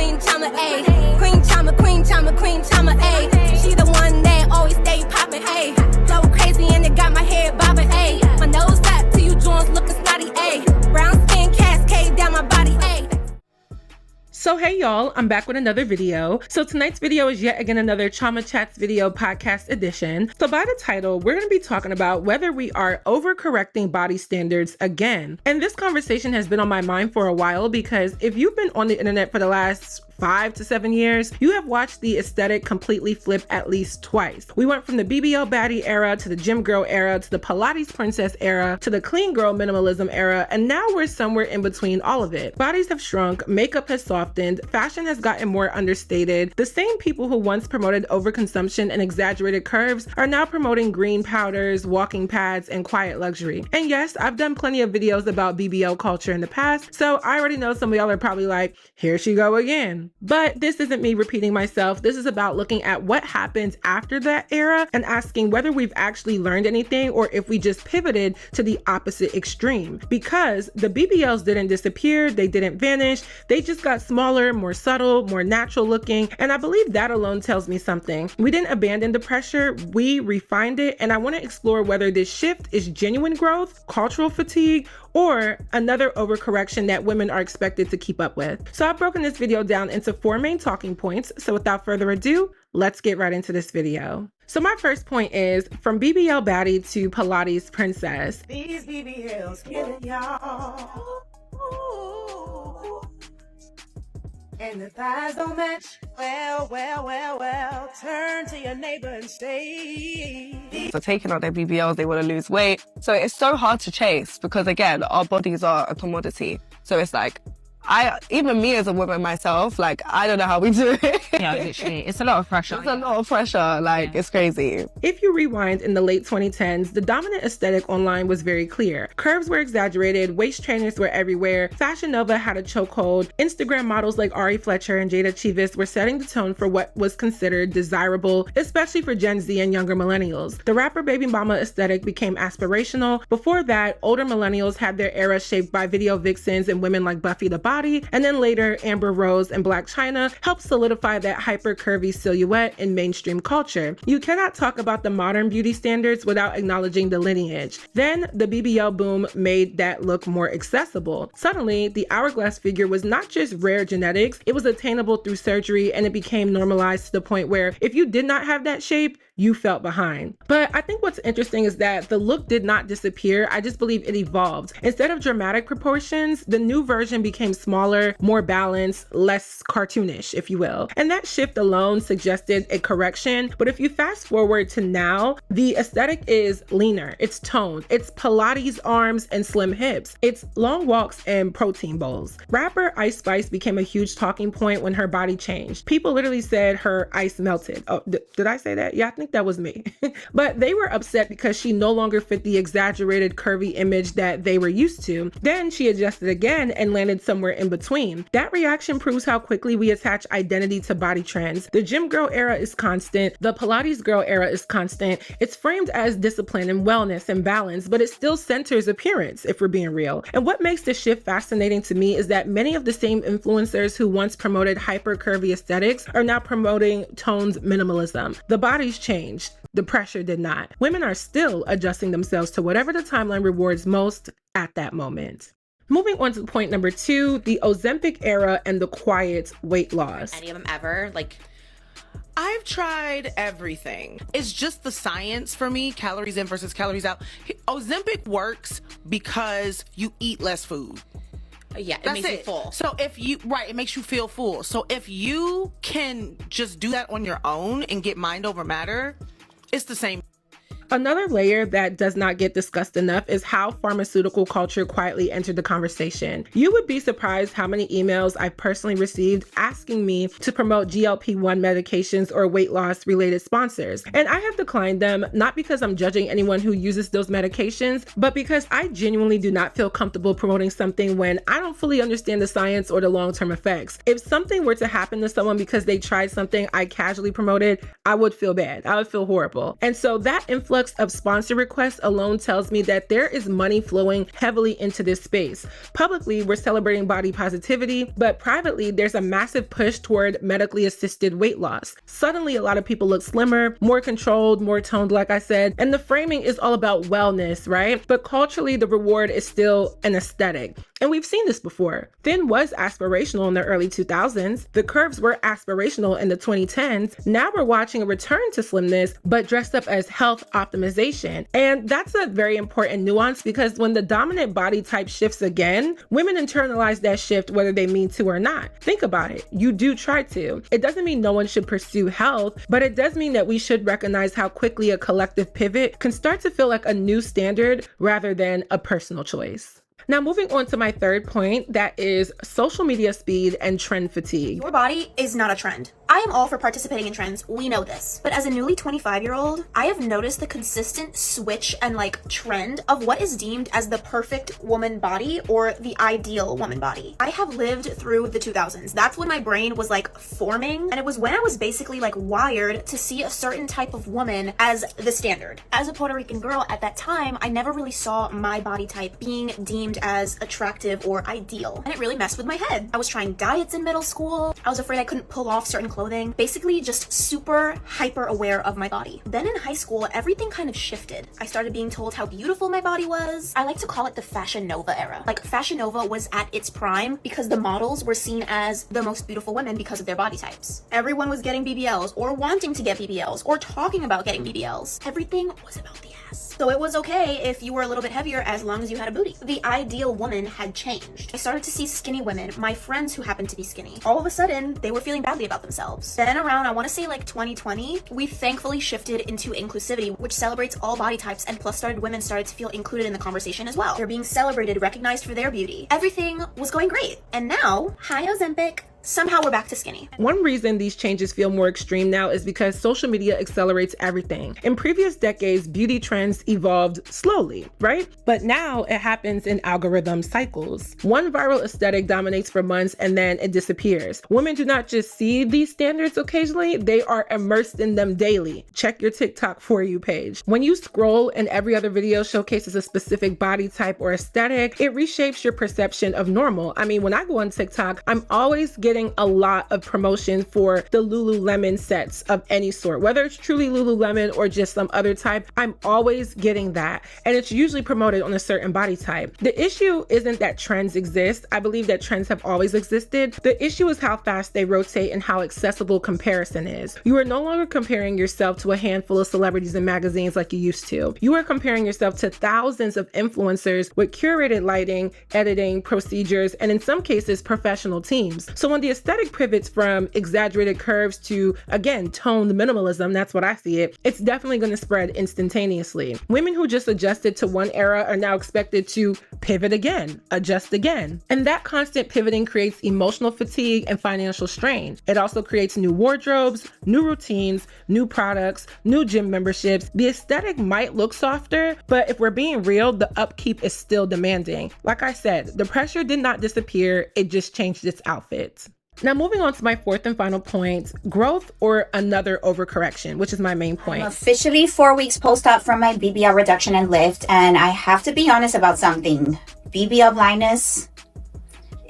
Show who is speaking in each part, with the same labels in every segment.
Speaker 1: Queen Chioma, ayy. Queen Chioma, Queen Chioma, Queen Chioma, ayy. She the one that always stay poppin', ayy. Flow crazy and it got my head bobbing, ayy. My nose fat till you joints looking snotty, ayy. Brown skin cascade down my body, ayy.
Speaker 2: So hey y'all, I'm back with another video. So tonight's video is yet again another Chioma Chats video podcast edition. So by the title, we're going to be talking about whether we are overcorrecting body standards again. And this conversation has been on my mind for a while because if you've been on the internet for the last 5 to 7 years, you have watched the aesthetic completely flip at least twice. We went from the BBL baddie era to the gym girl era to the Pilates princess era to the clean girl minimalism era, and now we're somewhere in between all of it. Bodies have shrunk, makeup has softened, fashion has gotten more understated. The same people who once promoted overconsumption and exaggerated curves are now promoting green powders, walking pads, and quiet luxury. And yes, I've done plenty of videos about BBL culture in the past, so I already know some of y'all are probably like, here she go again. But this isn't me repeating myself. This is about looking at what happens after that era and asking whether we've actually learned anything or if we just pivoted to the opposite extreme. Because the BBLs didn't disappear, they didn't vanish, they just got smaller, more subtle, more natural looking, and I believe that alone tells me something. We didn't abandon the pressure, we refined it, and I want to explore whether this shift is genuine growth, cultural fatigue, or another overcorrection that women are expected to keep up with. So I've broken this video down into 4 main talking points. So without further ado, let's get right into this video. So my first point is, from BBL baddie to Pilates princess.
Speaker 3: These BBLs killing y'all. And the thighs don't match. Well, turn to your neighbor and say.
Speaker 4: So taking out their BBLs, they want to lose weight. So it's so hard to chase because again, our bodies are a commodity. So it's like, even me as a woman myself, like, I don't know how we do it.
Speaker 5: Yeah, literally. It's a lot of pressure.
Speaker 4: It's a lot of pressure. Like, It's crazy.
Speaker 2: If you rewind in the late 2010s, the dominant aesthetic online was very clear. Curves were exaggerated, waist trainers were everywhere, Fashion Nova had a chokehold, Instagram models like Ari Fletcher and Jayda were setting the tone for what was considered desirable, especially for Gen Z and younger millennials. The rapper baby mama aesthetic became aspirational. Before that, older millennials had their era shaped by video vixens and women like Buffy the Body, and then later Amber Rose and Blac Chyna helped solidify that hyper curvy silhouette in mainstream culture. You cannot talk about the modern beauty standards without acknowledging the lineage. Then the BBL boom made that look more accessible. Suddenly, the hourglass figure was not just rare genetics, it was attainable through surgery, and it became normalized to the point where if you did not have that shape, you felt behind. But I think what's interesting is that the look did not disappear. I just believe it evolved. Instead of dramatic proportions, the new version became smaller, more balanced, less cartoonish, if you will. And that shift alone suggested a correction. But if you fast forward to now, the aesthetic is leaner, it's toned, it's Pilates arms and slim hips, it's long walks and protein bowls. Rapper Ice Spice became a huge talking point when her body changed. People literally said her ice melted. Oh, did I say that? Yeah, I think that was me. But they were upset because she no longer fit the exaggerated curvy image that they were used to. Then she adjusted again and landed somewhere in between. That reaction proves how quickly we attach identity to body trends. The gym girl era is constant. The Pilates girl era is constant. It's framed as discipline and wellness and balance, but it still centers appearance, if we're being real. And what makes this shift fascinating to me is that many of the same influencers who once promoted hyper curvy aesthetics are now promoting toned minimalism. The body's changed. The pressure did not. Women are still adjusting themselves to whatever the timeline rewards most at that moment. Moving on to point number 2, the Ozempic era and the quiet weight loss.
Speaker 6: Any of them ever, like,
Speaker 7: I've tried everything. It's just the science for me, calories in versus calories out. Ozempic works because you eat less food.
Speaker 6: yeah, it
Speaker 7: That's
Speaker 6: makes you full.
Speaker 7: So if you, right, it makes you feel full. So if you can just do that on your own and get mind over matter, it's the same.
Speaker 2: Another layer that does not get discussed enough is how pharmaceutical culture quietly entered the conversation. You would be surprised how many emails I've personally received asking me to promote GLP-1 medications or weight loss related sponsors. And I have declined them, not because I'm judging anyone who uses those medications, but because I genuinely do not feel comfortable promoting something when I don't fully understand the science or the long-term effects. If something were to happen to someone because they tried something I casually promoted, I would feel bad. I would feel horrible. And so that influx influx of sponsor requests alone tells me that there is money flowing heavily into this space. Publicly, we're celebrating body positivity, but privately, there's a massive push toward medically assisted weight loss. Suddenly, a lot of people look slimmer, more controlled, more toned, like I said, and the framing is all about wellness, right? But culturally, the reward is still an aesthetic. And we've seen this before. Thin was aspirational in the early 2000s. The curves were aspirational in the 2010s. Now we're watching a return to slimness, but dressed up as health optimization. And that's a very important nuance because when the dominant body type shifts again, women internalize that shift whether they mean to or not. Think about it. You do try to. It doesn't mean no one should pursue health, but it does mean that we should recognize how quickly a collective pivot can start to feel like a new standard rather than a personal choice. Now, moving on to my third point, that is social media speed and trend fatigue.
Speaker 8: Your body is not a trend. I am all for participating in trends, we know this. But as a newly 25-year-old, I have noticed the consistent switch and trend of what is deemed as the perfect woman body or the ideal woman body. I have lived through the 2000s. That's when my brain was forming, and it was when I was basically wired to see a certain type of woman as the standard. As a Puerto Rican girl at that time, I never really saw my body type being deemed as attractive or ideal, and it really messed with my head. I was trying diets in middle school. I was afraid I couldn't pull off certain clothing, basically just super hyper aware of my body. Then in high school, everything kind of shifted. I started being told how beautiful my body was. I like to call it the Fashion Nova era. Fashion Nova was at its prime because the models were seen as the most beautiful women because of their body types. Everyone was getting BBLs or wanting to get BBLs or talking about getting BBLs. Everything was about the ass. So it was okay if you were a little bit heavier as long as you had a booty. The ideal woman had changed. I started to see skinny women, my friends who happened to be skinny. All of a sudden, they were feeling badly about themselves. Then around, I want to say 2020, we thankfully shifted into inclusivity, which celebrates all body types, and plus-started women started to feel included in the conversation as well. They're being celebrated, recognized for their beauty. Everything was going great. And now, hi Ozempic. Somehow we're back to skinny.
Speaker 2: One reason these changes feel more extreme now is because social media accelerates everything. In previous decades, beauty trends evolved slowly, right? But now it happens in algorithm cycles. One viral aesthetic dominates for months and then it disappears. Women do not just see these standards occasionally, they are immersed in them daily. Check your TikTok For You page. When you scroll and every other video showcases a specific body type or aesthetic, it reshapes your perception of normal. I mean, when I go on TikTok, I'm always getting a lot of promotion for the Lululemon sets of any sort, whether it's truly Lululemon or just some other type. I'm always getting that, and it's usually promoted on a certain body type. The issue isn't that trends exist. I believe that trends have always existed. The issue is how fast they rotate and how accessible comparison is. You are no longer comparing yourself to a handful of celebrities and magazines like you used to. You are comparing yourself to thousands of influencers with curated lighting, editing, procedures, and in some cases, professional teams. So when the aesthetic pivots from exaggerated curves to, again, toned minimalism, that's what I see it, it's definitely going to spread instantaneously. Women who just adjusted to one era are now expected to pivot again, adjust again. And that constant pivoting creates emotional fatigue and financial strain. It also creates new wardrobes, new routines, new products, new gym memberships. The aesthetic might look softer, but if we're being real, the upkeep is still demanding. Like I said, the pressure did not disappear, it just changed its outfit. Now, moving on to my fourth and final point, growth or another overcorrection, which is my main point.
Speaker 9: I'm officially 4 weeks post-op from my BBL reduction and lift, and I have to be honest about something. BBL blindness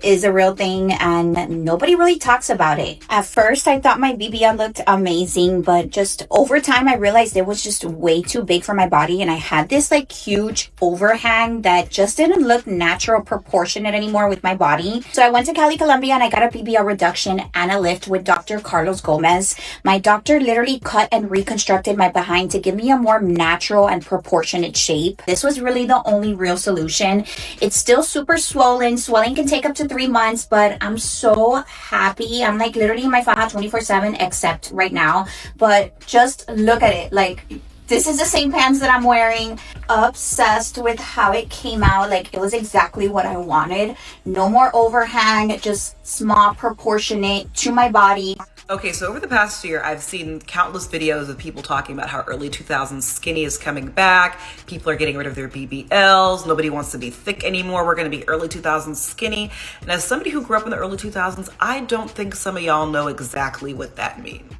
Speaker 9: is a real thing and nobody really talks about it. At first, I thought my BBL looked amazing, but just over time, I realized it was just way too big for my body, and I had this huge overhang that just didn't look natural, proportionate anymore with my body. So I went to Cali, Colombia, and I got a BBL reduction and a lift with Dr. Carlos Gomez. My doctor literally cut and reconstructed my behind to give me a more natural and proportionate shape. This was really the only real solution. It's still super swollen. Swelling can take up to 3 months, but I'm so happy. I'm literally in my faja 24/7 except right now, but just look at it. This is the same pants that I'm wearing. Obsessed with how it came out. It was exactly what I wanted. No more overhang, just small, proportionate to my body.
Speaker 10: Okay, so over the past year, I've seen countless videos of people talking about how early 2000s skinny is coming back. People are getting rid of their BBLs. Nobody wants to be thick anymore. We're going to be early 2000s skinny. And as somebody who grew up in the early 2000s, I don't think some of y'all know exactly what that means.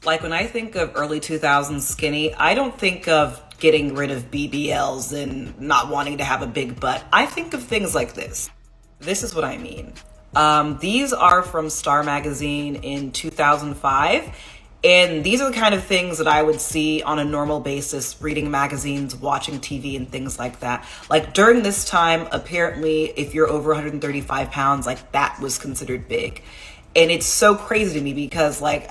Speaker 10: When I think of early 2000s skinny, I don't think of getting rid of BBLs and not wanting to have a big butt. I think of things like this. This is what I mean. These are from Star Magazine in 2005. And these are the kind of things that I would see on a normal basis, reading magazines, watching TV, and things like that. Like during this time, apparently, if you're over 135 pounds, like that was considered big. And it's so crazy to me because like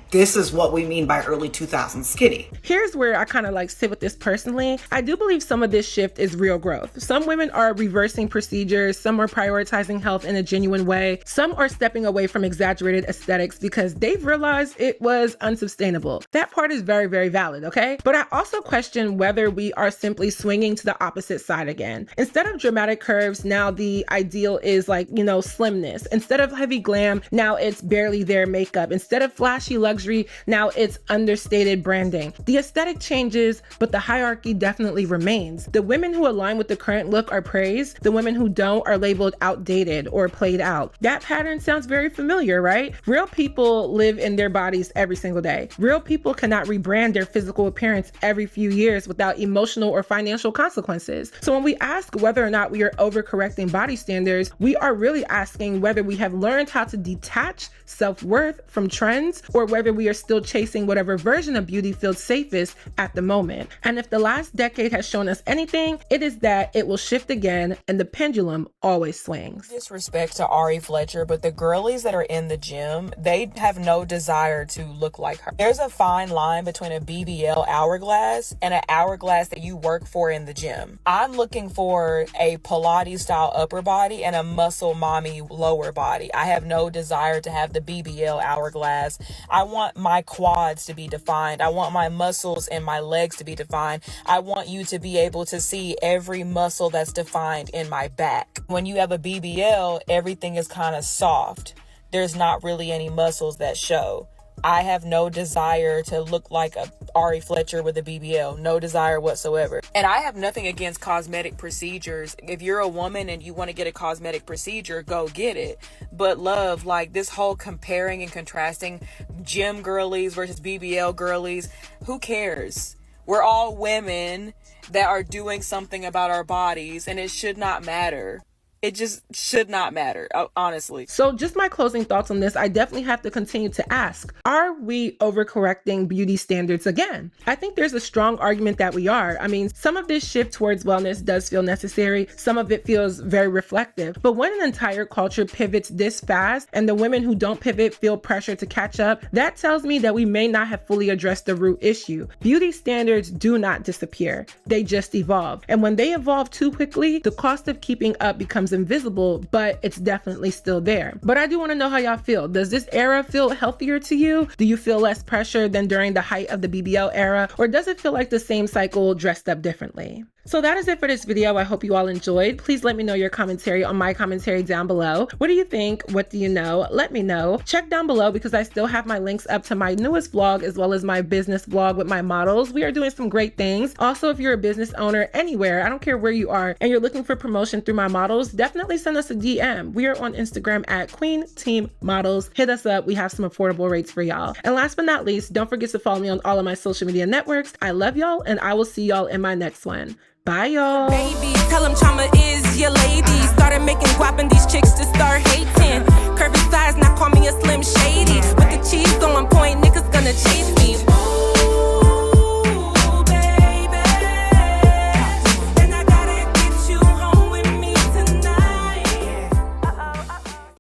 Speaker 10: this is what we mean by early 2000s skinny.
Speaker 2: Here's where I kind of like sit with this personally. I do believe some of this shift is real growth. Some women are reversing procedures, some are prioritizing health in a genuine way, some are stepping away from exaggerated aesthetics because they've realized it was unsustainable. That part is very, very valid, okay? But I also question whether we are simply swinging to the opposite side again. Instead of dramatic curves, now the ideal is like, you know, slimness. Instead of heavy glam, now it's barely there makeup. Instead of flashy luxury, now it's understated branding. The aesthetic changes, but the hierarchy definitely remains. The women who align with the current look are praised. The women who don't are labeled outdated or played out. That pattern sounds very familiar, right? Real people live in their bodies every single day. Real people cannot rebrand their physical appearance every few years without emotional or financial consequences. So when we ask whether or not we are overcorrecting body standards, we are really asking whether we have learned how to detach self-worth from trends or whether we are still chasing whatever version of beauty feels safest at the moment. And if the last decade has shown us anything, it is that it will shift again and the pendulum always swings.
Speaker 11: Disrespect to Ari Fletcher, but the girlies that are in the gym, they have no desire to look like her. There's a fine line between a BBL hourglass and an hourglass that you work for in the gym. I'm looking for a Pilates style upper body and a muscle mommy lower body. I have no desire to have the BBL hourglass. I want my quads to be defined. I want my muscles and my legs to be defined. I want you to be able to see every muscle that's defined in my back. When you have a BBL, everything is kind of soft. There's not really any muscles that show. I have no desire to look like a Ari Fletcher with a BBL. No desire whatsoever. And I have nothing against cosmetic procedures. If you're a woman and you want to get a cosmetic procedure, go get it. But love, like this whole comparing and contrasting gym girlies versus BBL girlies, who cares? We're all women that are doing something about our bodies, and it should not matter. It just should not matter, honestly.
Speaker 2: So just my closing thoughts on this, I definitely have to continue to ask, are we overcorrecting beauty standards again? I think there's a strong argument that we are. I mean, some of this shift towards wellness does feel necessary. Some of it feels very reflective. But when an entire culture pivots this fast and the women who don't pivot feel pressure to catch up, that tells me that we may not have fully addressed the root issue. Beauty standards do not disappear. They just evolve. And when they evolve too quickly, the cost of keeping up becomes invisible, but it's definitely still there. But I do want to know how y'all feel. Does this era feel healthier to you? Do you feel less pressure than during the height of the BBL era? Or does it feel like the same cycle dressed up differently? So that is it for this video. I hope you all enjoyed. Please let me know your commentary on my commentary down below. What do you think? What do you know? Let me know. Check down below because I still have my links up to my newest vlog as well as my business vlog with my models. We are doing some great things. Also, if you're a business owner anywhere, I don't care where you are, and you're looking for promotion through my models, definitely send us a DM. We are on Instagram at Queen Team Models. Hit us up. We have some affordable rates for y'all. And last but not least, don't forget to follow me on all of my social media networks. I love y'all, and I will see y'all in my next one. Bye, y'all.
Speaker 1: Baby, tell them Chioma is your lady. Started making guap and these chicks to start hating.